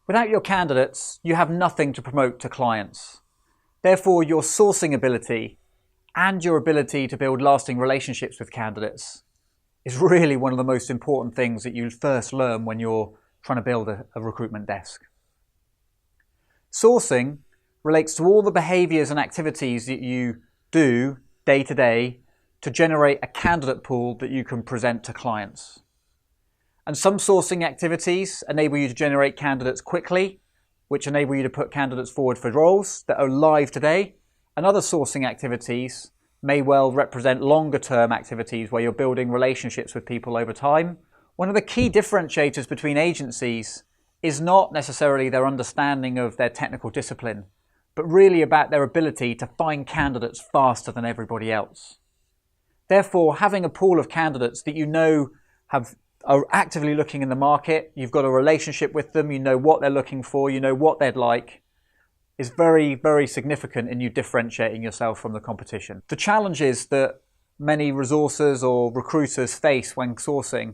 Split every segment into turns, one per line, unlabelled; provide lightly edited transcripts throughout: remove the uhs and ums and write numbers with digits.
Without your candidates, you have nothing to promote to clients. Therefore, your sourcing ability and your ability to build lasting relationships with candidates is really one of the most important things that you first learn when you're trying to build a recruitment desk. Sourcing relates to all the behaviours and activities that you do day to day to generate a candidate pool that you can present to clients. And some sourcing activities enable you to generate candidates quickly, which enable you to put candidates forward for roles that are live today. And other sourcing activities may well represent longer term activities where you're building relationships with people over time. One of the key differentiators between agencies is not necessarily their understanding of their technical discipline, but really about their ability to find candidates faster than everybody else. Therefore, having a pool of candidates that you know are actively looking in the market, you've got a relationship with them, you know what they're looking for, you know what they'd like, is very, very significant in you differentiating yourself from the competition. The challenges that many resources or recruiters face when sourcing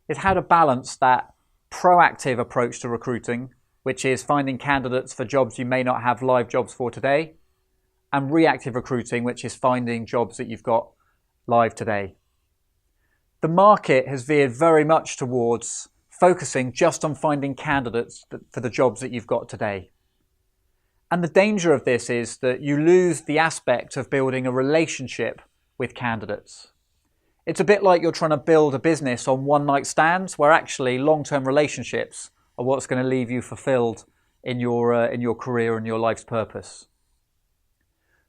is how to balance that proactive approach to recruiting, which is finding candidates for jobs you may not have live jobs for today, and reactive recruiting, which is finding jobs that you've got live today. The market has veered very much towards focusing just on finding candidates for the jobs that you've got today. And the danger of this is that you lose the aspect of building a relationship with candidates. It's a bit like you're trying to build a business on one-night stands, where actually long-term relationships are what's going to leave you fulfilled in your career and your life's purpose.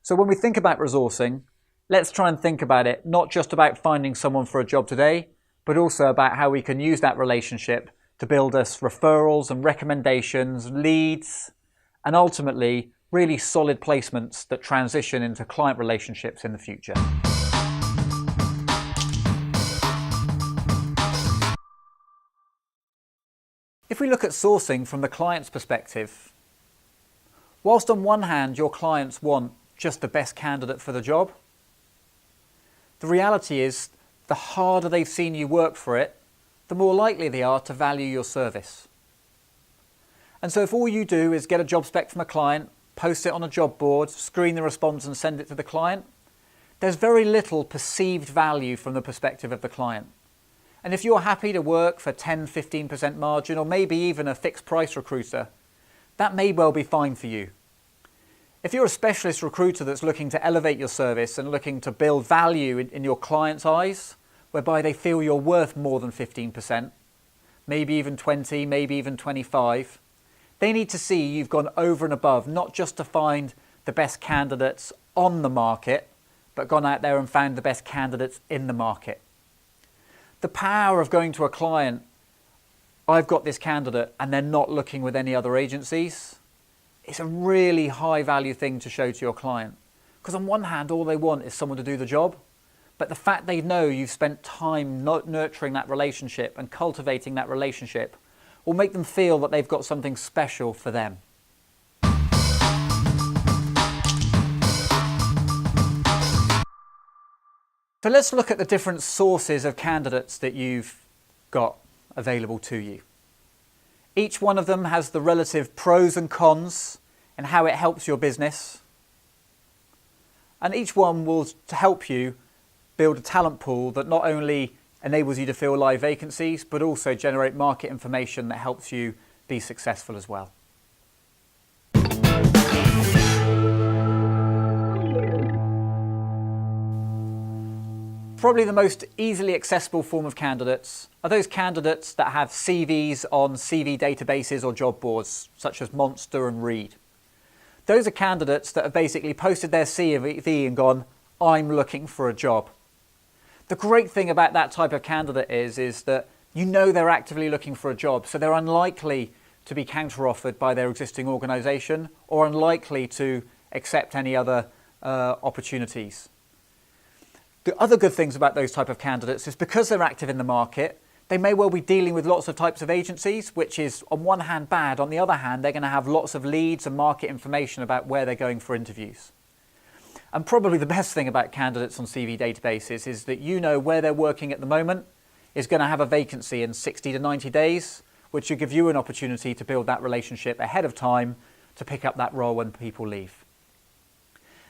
So when we think about resourcing, let's try and think about it not just about finding someone for a job today, but also about how we can use that relationship to build us referrals and recommendations, leads, and ultimately really solid placements that transition into client relationships in the future. If we look at sourcing from the client's perspective, whilst on one hand your clients want just the best candidate for the job, the reality is the harder they've seen you work for it, the more likely they are to value your service. And so if all you do is get a job spec from a client, post it on a job board, screen the response and send it to the client, there's very little perceived value from the perspective of the client. And if you're happy to work for 10-15% margin, or maybe even a fixed price recruiter, that may well be fine for you. If you're a specialist recruiter that's looking to elevate your service and looking to build value in your client's eyes, whereby they feel you're worth more than 15%, maybe even 20, maybe even 25, they need to see you've gone over and above, not just to find the best candidates on the market, but gone out there and found the best candidates in the market. The power of going to a client, I've got this candidate, and they're not looking with any other agencies, it's a really high value thing to show to your client. Because on one hand, all they want is someone to do the job, but the fact they know you've spent time nurturing that relationship and cultivating that relationship will make them feel that they've got something special for them. So let's look at the different sources of candidates that you've got available to you. Each one of them has the relative pros and cons and how it helps your business. And each one will help you build a talent pool that not only enables you to fill live vacancies, but also generate market information that helps you be successful as well. Probably the most easily accessible form of candidates are those candidates that have CVs on CV databases or job boards, such as Monster and Reed. Those are candidates that have basically posted their CV and gone, I'm looking for a job. The great thing about that type of candidate is that you know they're actively looking for a job, so they're unlikely to be counter-offered by their existing organisation or unlikely to accept any other opportunities. The other good things about those type of candidates is because they're active in the market, they may well be dealing with lots of types of agencies, which is on one hand bad. On the other hand, they're going to have lots of leads and market information about where they're going for interviews. And probably the best thing about candidates on CV databases is that you know where they're working at the moment is going to have a vacancy in 60 to 90 days, which will give you an opportunity to build that relationship ahead of time to pick up that role when people leave.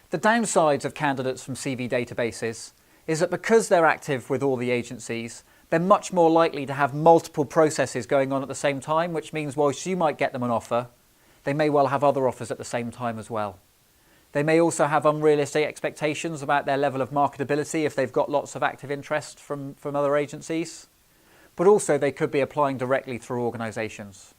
The downsides of candidates from CV databases is that because they're active with all the agencies, they're much more likely to have multiple processes going on at the same time, which means whilst you might get them an offer, they may well have other offers at the same time as well. They may also have unrealistic expectations about their level of marketability if they've got lots of active interest from other agencies, but also they could be applying directly through organisations.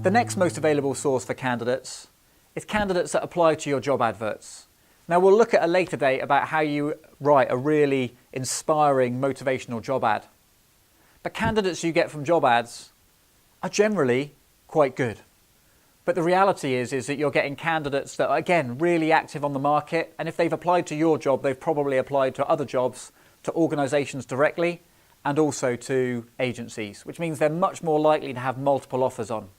The next most available source for candidates is candidates that apply to your job adverts. Now we'll look at a later date about how you write a really inspiring, motivational job ad. But candidates you get from job ads are generally quite good. But the reality is that you're getting candidates that are, again, really active on the market, and if they've applied to your job, they've probably applied to other jobs, to organisations directly, and also to agencies, which means they're much more likely to have multiple offers on.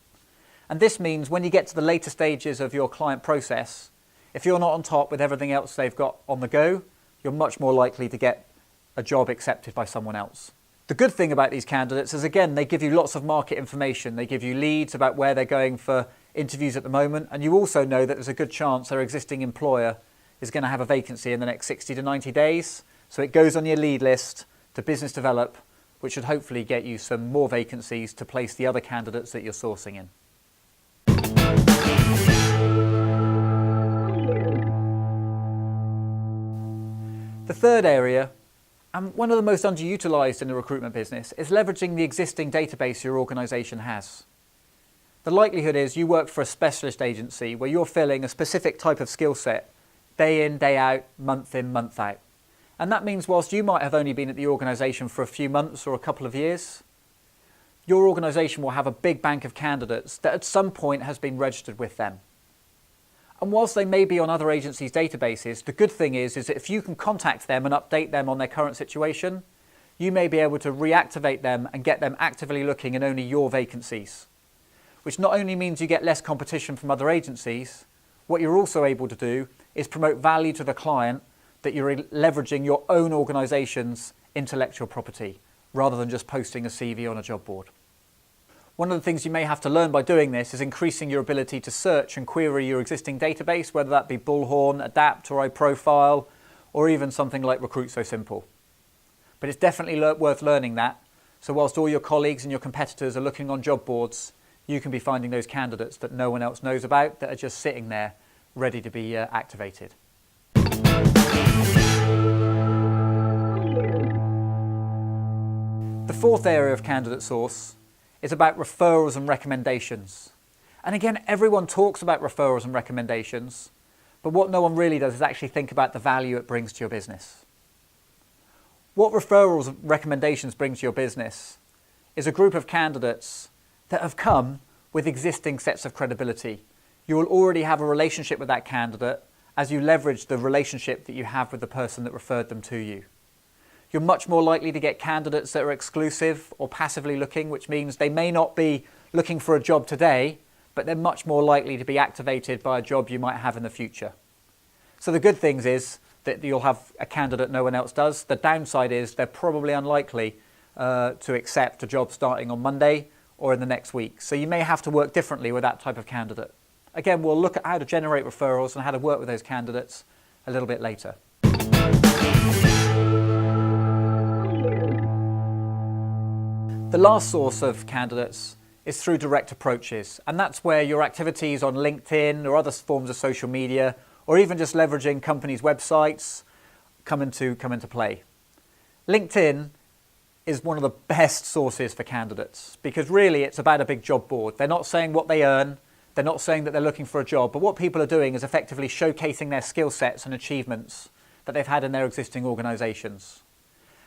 And this means when you get to the later stages of your client process, if you're not on top with everything else they've got on the go, you're much more likely to get a job accepted by someone else. The good thing about these candidates is, again, they give you lots of market information. They give you leads about where they're going for interviews at the moment, and you also know that there's a good chance their existing employer is going to have a vacancy in the next 60 to 90 days. So it goes on your lead list to business develop, which should hopefully get you some more vacancies to place the other candidates that you're sourcing in. The third area, and one of the most underutilised in the recruitment business, is leveraging the existing database your organisation has. The likelihood is you work for a specialist agency where you're filling a specific type of skill set day in, day out, month in, month out. And that means whilst you might have only been at the organisation for a few months or a couple of years, your organisation will have a big bank of candidates that at some point has been registered with them. And whilst they may be on other agencies' databases, the good thing is that if you can contact them and update them on their current situation, you may be able to reactivate them and get them actively looking in only your vacancies, which not only means you get less competition from other agencies, what you're also able to do is promote value to the client that you're leveraging your own organisation's intellectual property rather than just posting a CV on a job board. One of the things you may have to learn by doing this is increasing your ability to search and query your existing database, whether that be Bullhorn, Adapt or iProfile, or even something like Recruit So Simple. But it's definitely worth learning that, so whilst all your colleagues and your competitors are looking on job boards, you can be finding those candidates that no one else knows about that are just sitting there ready to be activated. The fourth area of candidate source is about referrals and recommendations. And again, everyone talks about referrals and recommendations, but what no one really does is actually think about the value it brings to your business. What referrals and recommendations bring to your business is a group of candidates that have come with existing sets of credibility. You will already have a relationship with that candidate as you leverage the relationship that you have with the person that referred them to you. You're much more likely to get candidates that are exclusive or passively looking, which means they may not be looking for a job today, but they're much more likely to be activated by a job you might have in the future. So the good things is that you'll have a candidate no one else does. The downside is they're probably unlikely to accept a job starting on Monday or in the next week. So you may have to work differently with that type of candidate. Again, we'll look at how to generate referrals and how to work with those candidates a little bit later. The last source of candidates is through direct approaches, and that's where your activities on LinkedIn or other forms of social media, or even just leveraging companies' websites, come into play. LinkedIn is one of the best sources for candidates because really it's about a big job board. They're not saying what they earn, they're not saying that they're looking for a job, but what people are doing is effectively showcasing their skill sets and achievements that they've had in their existing organisations.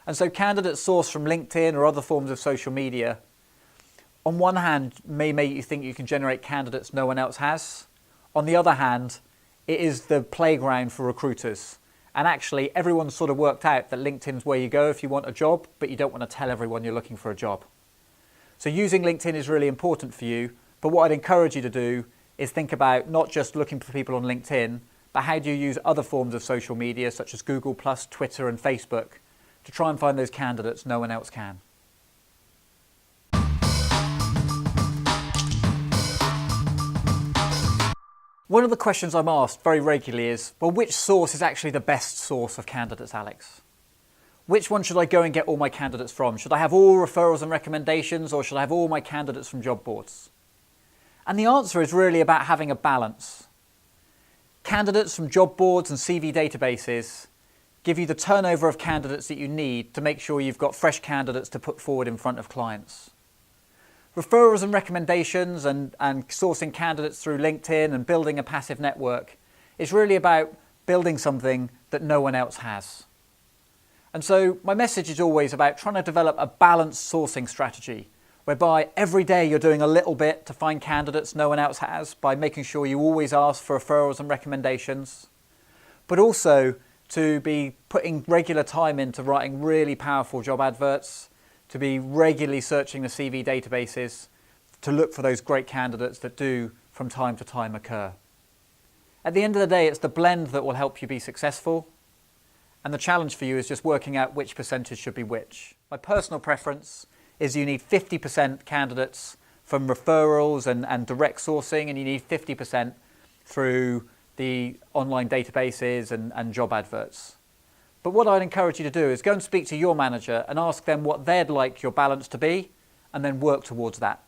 And so candidates sourced from LinkedIn or other forms of social media, on one hand, may make you think you can generate candidates no one else has. On the other hand, it is the playground for recruiters. And actually, everyone's sort of worked out that LinkedIn's where you go if you want a job, but you don't want to tell everyone you're looking for a job. So using LinkedIn is really important for you, but what I'd encourage you to do is think about not just looking for people on LinkedIn, but how do you use other forms of social media such as Google+, Twitter and Facebook to try and find those candidates no one else can. One of the questions I'm asked very regularly is, well, which source is actually the best source of candidates, Alex? Which one should I go and get all my candidates from? Should I have all referrals and recommendations, or should I have all my candidates from job boards? And the answer is really about having a balance. Candidates from job boards and CV databases give you the turnover of candidates that you need to make sure you've got fresh candidates to put forward in front of clients. Referrals and recommendations and sourcing candidates through LinkedIn and building a passive network is really about building something that no one else has. And so my message is always about trying to develop a balanced sourcing strategy whereby every day you're doing a little bit to find candidates no one else has by making sure you always ask for referrals and recommendations, but also to be putting regular time into writing really powerful job adverts, to be regularly searching the CV databases to look for those great candidates that do from time to time occur. At the end of the day, it's the blend that will help you be successful, and the challenge for you is just working out which percentage should be which. My personal preference is you need 50% candidates from referrals and direct sourcing, and you need 50% through the online databases and job adverts. But what I'd encourage you to do is go and speak to your manager and ask them what they'd like your balance to be, and then work towards that.